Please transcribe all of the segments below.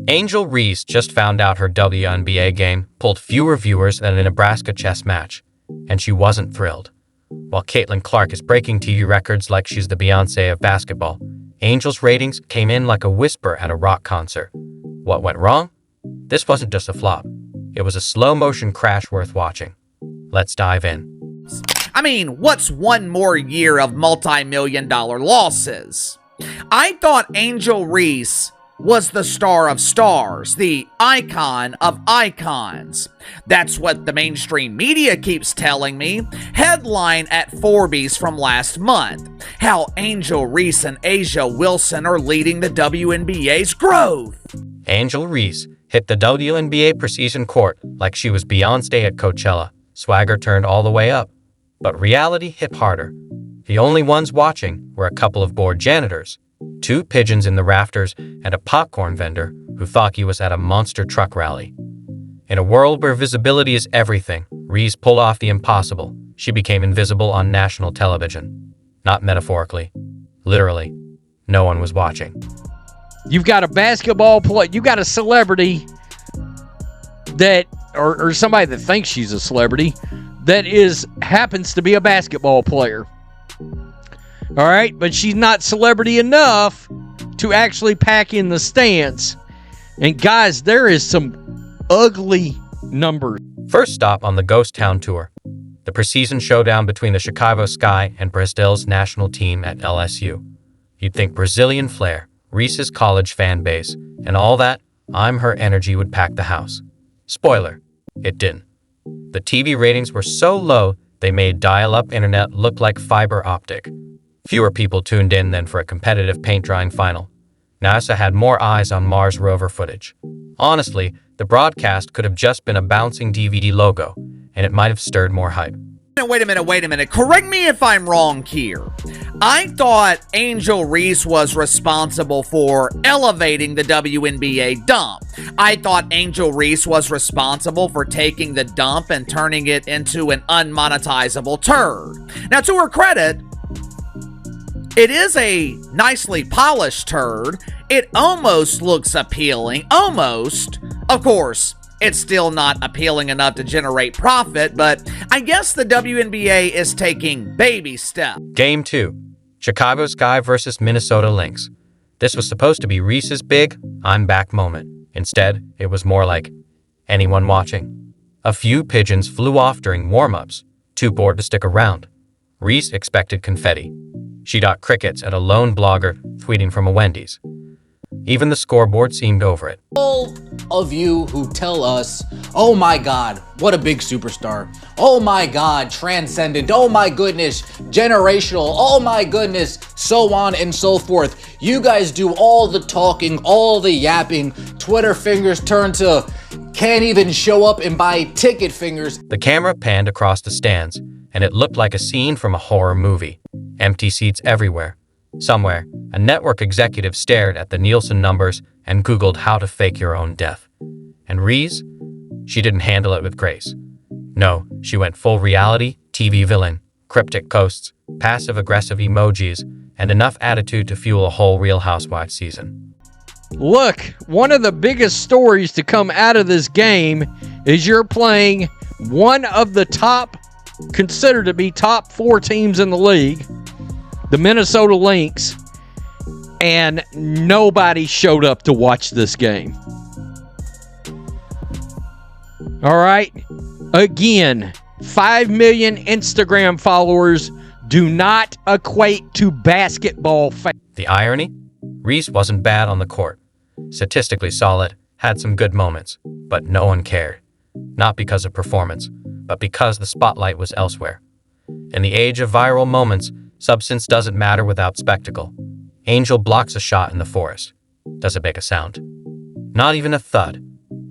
Angel Reese just found out her WNBA game pulled fewer viewers than a Nebraska chess match, and she wasn't thrilled. While Caitlyn Clark is breaking TV records like she's the Beyoncé of basketball, Angel's ratings came in like a whisper at a rock concert. What went wrong? This wasn't just a flop. It was a slow-motion crash worth watching. Let's dive in. I mean, what's one more year of multi-million-dollar losses? I thought Angel Reese was the star of stars, the icon of icons. That's what the mainstream media keeps telling me. Headline at Forbes from last month: how Angel Reese and A'ja Wilson are leading the WNBA's growth. Angel Reese hit the WNBA Preseason court like she was Beyoncé at Coachella. Swagger turned all the way up. But reality hit harder. The only ones watching were a couple of bored janitors, 2 pigeons in the rafters, and a popcorn vendor who thought he was at a monster truck rally. In a world where visibility is everything, Reese pulled off the impossible. She became invisible on national television. Not metaphorically. Literally. No one was watching. You've got a basketball player, you got a celebrity that, or somebody that thinks she's a celebrity, that happens to be a basketball player. All right, but she's not celebrity enough to actually pack in the stands. And guys, there is some ugly numbers. First stop on the Ghost Town Tour, the preseason showdown between the Chicago Sky and Brazil's national team at LSU. You'd think Brazilian flair, Reese's college fan base, and all that, I'm her energy would pack the house. Spoiler, it didn't. The TV ratings were so low, they made dial-up internet look like fiber optic. Fewer people tuned in than for a competitive paint-drying final. NASA had more eyes on Mars rover footage. Honestly, the broadcast could have just been a bouncing DVD logo, and it might have stirred more hype. Wait a minute. Correct me if I'm wrong here. I thought Angel Reese was responsible for elevating the WNBA dump. I thought Angel Reese was responsible for taking the dump and turning it into an unmonetizable turd. Now, to her credit, it is a nicely polished turd. It almost looks appealing. Almost. Of course, it's still not appealing enough to generate profit, but I guess the WNBA is taking baby steps. Game 2. Chicago Sky versus Minnesota Lynx. This was supposed to be Reese's big I'm back moment. Instead, it was more like anyone watching. A few pigeons flew off during warm-ups, too bored to stick around. Reese expected confetti. She got crickets at a lone blogger tweeting from a Wendy's. Even the scoreboard seemed over it. All of you who tell us, oh my God, what a big superstar. Oh my God, transcendent. Oh my goodness, generational. Oh my goodness, so on and so forth. You guys do all the talking, all the yapping. Twitter fingers turn to can't even show up and buy ticket fingers. The camera panned across the stands, and it looked like a scene from a horror movie. Empty seats everywhere. Somewhere, a network executive stared at the Nielsen numbers and Googled how to fake your own death. And Reese? She didn't handle it with grace. No, she went full reality, TV villain, cryptic posts, passive-aggressive emojis, and enough attitude to fuel a whole Real Housewives season. Look, one of the biggest stories to come out of this game is you're playing one of the considered to be top 4 teams in the league, the Minnesota Lynx, and nobody showed up to watch this game. All right? Again, 5 million Instagram followers do not equate to basketball fans. The irony? Reese wasn't bad on the court. Statistically solid, had some good moments, but no one cared. Not because of performance, but because the spotlight was elsewhere. In the age of viral moments, substance doesn't matter without spectacle. Angel blocks a shot in the forest. Does it make a sound? Not even a thud.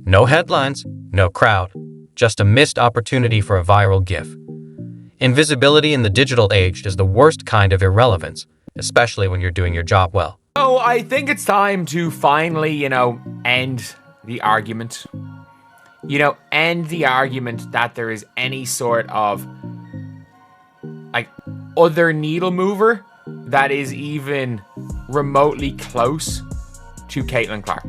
No headlines, no crowd. Just a missed opportunity for a viral GIF. Invisibility in the digital age is the worst kind of irrelevance, especially when you're doing your job well. Oh, I think it's time to finally, end the argument. End the argument that there is any sort of other needle mover that is even remotely close to Caitlyn Clark.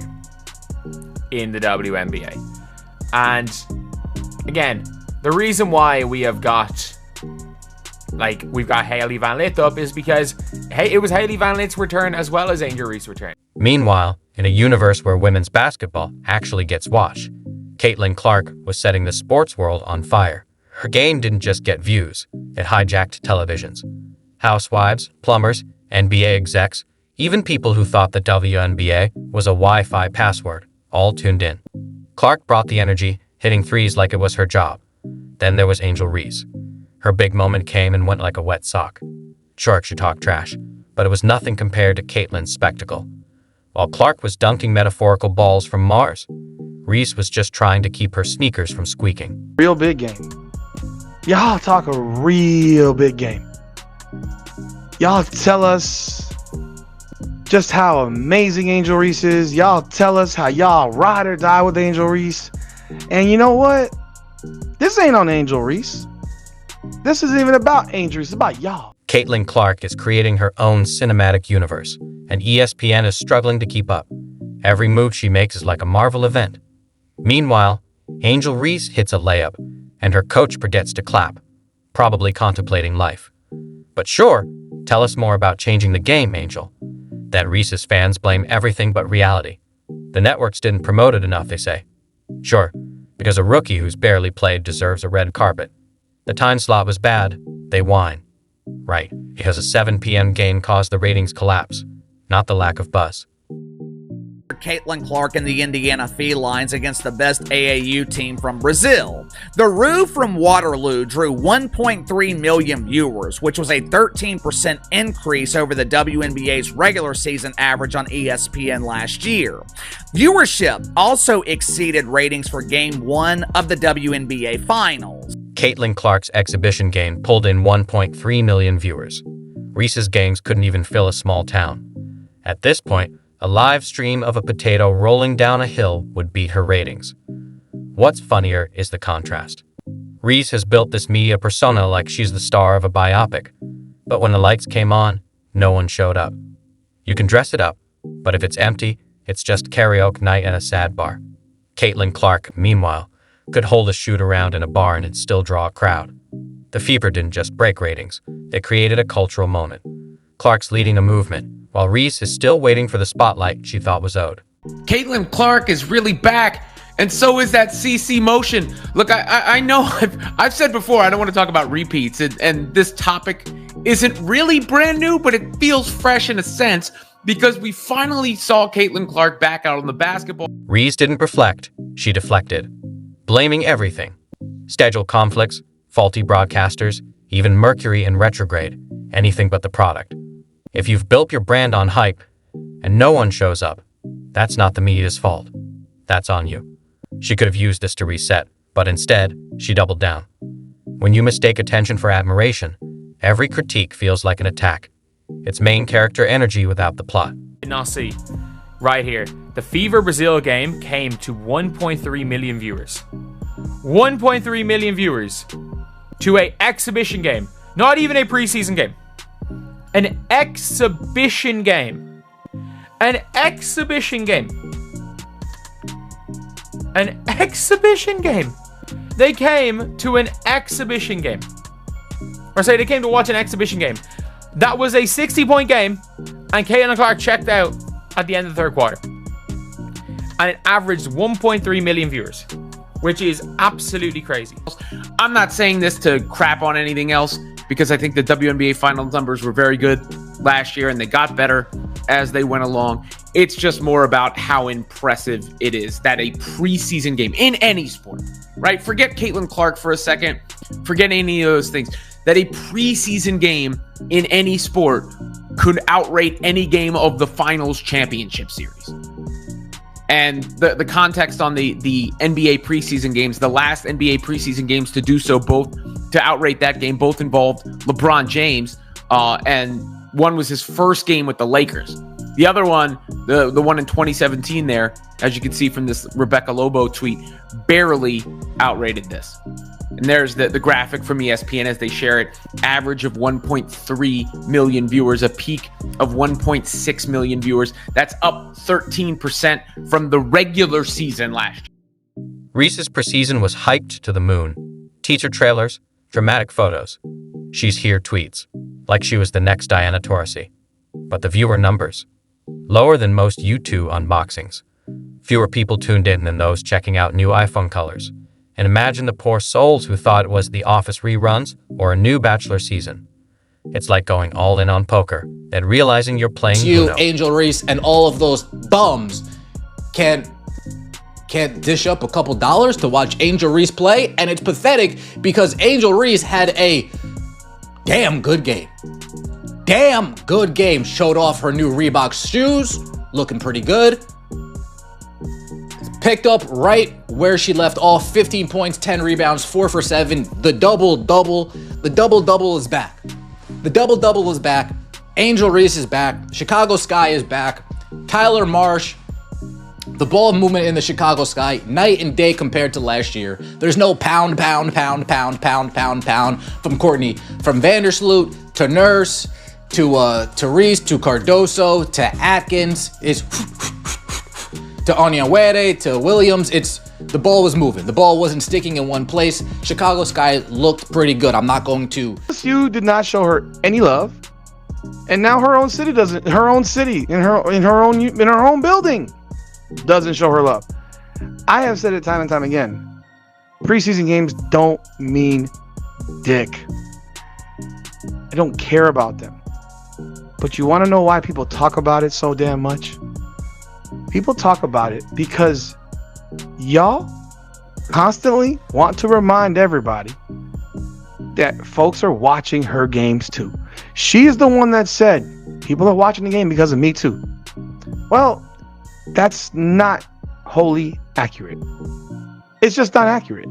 in the WNBA. And again, the reason why we've got Hailey Van Lith up is because it was Hailey Van Lith's return as well as Angel Reese's return. Meanwhile, in a universe where women's basketball actually gets watched, Caitlyn Clark was setting the sports world on fire. Her game didn't just get views, it hijacked televisions. Housewives, plumbers, NBA execs, even people who thought the WNBA was a Wi-Fi password, all tuned in. Clark brought the energy, hitting threes like it was her job. Then there was Angel Reese. Her big moment came and went like a wet sock. Sure, she talked trash, but it was nothing compared to Caitlyn's spectacle. While Clark was dunking metaphorical balls from Mars, Reese was just trying to keep her sneakers from squeaking. Real big game. Y'all talk a real big game. Y'all tell us just how amazing Angel Reese is. Y'all tell us how y'all ride or die with Angel Reese. And you know what? This ain't on Angel Reese. This isn't even about Angel Reese. It's about y'all. Caitlyn Clark is creating her own cinematic universe, and ESPN is struggling to keep up. Every move she makes is like a Marvel event. Meanwhile, Angel Reese hits a layup, and her coach forgets to clap, probably contemplating life. But sure, tell us more about changing the game, Angel. Then Reese's fans blame everything but reality. The networks didn't promote it enough, they say. Sure, because a rookie who's barely played deserves a red carpet. The time slot was bad, they whine. Right, because a 7 p.m. game caused the ratings collapse, not the lack of buzz. Caitlyn Clark and the Indiana Felines against the best AAU team from Brazil. The Roo from Waterloo drew 1.3 million viewers, which was a 13% increase over the WNBA's regular season average on ESPN last year. Viewership also exceeded ratings for Game 1 of the WNBA Finals. Caitlyn Clark's exhibition game pulled in 1.3 million viewers. Reese's games couldn't even fill a small town. At this point, a live stream of a potato rolling down a hill would beat her ratings. What's funnier is the contrast. Reese has built this media persona like she's the star of a biopic, but when the lights came on, no one showed up. You can dress it up, but if it's empty, it's just karaoke night at a sad bar. Caitlyn Clark, meanwhile, could hold a shoot-around in a bar and it'd still draw a crowd. The fever didn't just break ratings, it created a cultural moment. Clark's leading a movement, while Reese is still waiting for the spotlight she thought was owed. Caitlyn Clark is really back, and so is that CC motion. Look, I know I've said before I don't want to talk about repeats, and this topic isn't really brand new, but it feels fresh in a sense because we finally saw Caitlyn Clark back out on the basketball. Reese didn't reflect, she deflected, blaming everything. Schedule conflicts, faulty broadcasters, even Mercury in retrograde, anything but the product. If you've built your brand on hype and no one shows up, that's not the media's fault. That's on you. She could have used this to reset, but instead, she doubled down. When you mistake attention for admiration, every critique feels like an attack. It's main character energy without the plot. Now see, right here, the Fever Brazil game came to 1.3 million viewers. 1.3 million viewers to an exhibition game, not even a preseason game. An exhibition game. An exhibition game. An exhibition game. They came to an exhibition game. Or say they came to watch an exhibition game. That was a 60-point game, and Caitlyn Clark checked out at the end of the third quarter. And it averaged 1.3 million viewers, which is absolutely crazy. I'm not saying this to crap on anything else, because I think the WNBA Finals numbers were very good last year and they got better as they went along. It's just more about how impressive it is that a preseason game in any sport, right? Forget Caitlyn Clark for a second. Forget any of those things. That a preseason game in any sport could outrate any game of the Finals championship series. And the context on the NBA preseason games, the last NBA preseason games to do so, both to outrate that game, both involved LeBron James, and one was his first game with the Lakers. The other one, the one in 2017 there, as you can see from this Rebecca Lobo tweet, barely outrated this. And there's the graphic from ESPN as they share it. Average of 1.3 million viewers, a peak of 1.6 million viewers. That's up 13% from the regular season last year. Reese's Preseason was hyped to the moon. Teaser trailers, dramatic photos. She's here tweets, like she was the next Diana Taurasi. But the viewer numbers, lower than most YouTube unboxings. Fewer people tuned in than those checking out new iPhone colors. And imagine the poor souls who thought it was The Office reruns or a new Bachelor season. It's like going all in on poker, then realizing you're playing You, Uno. Angel Reese, and all of those bums can't dish up a couple dollars to watch Angel Reese play, and it's pathetic because Angel Reese had a damn good game. Damn good game. Showed off her new Reebok shoes, looking pretty good. Picked up right where she left off, 15 points, 10 rebounds, 4 for 7. The double-double is back. The double-double is back. Angel Reese is back. Chicago Sky is back. Tyler Marsh, the ball movement in the Chicago Sky, night and day compared to last year. There's no pound from Courtney. From Vandersloot to Nurse to Reese to Cardoso to Atkins. It's to Onyenwere, to Williams. The ball was moving. The ball wasn't sticking in one place. Chicago Sky looked pretty good. I'm not going to. LSU did not show her any love, and now her own city doesn't. Her own city in her own building doesn't show her love. I have said it time and time again. Preseason games don't mean dick. I don't care about them. But you want to know why people talk about it so damn much? People talk about it because y'all constantly want to remind everybody that folks are watching her games too. She is the one that said, people are watching the game because of me too. Well, that's not wholly accurate. It's just not accurate.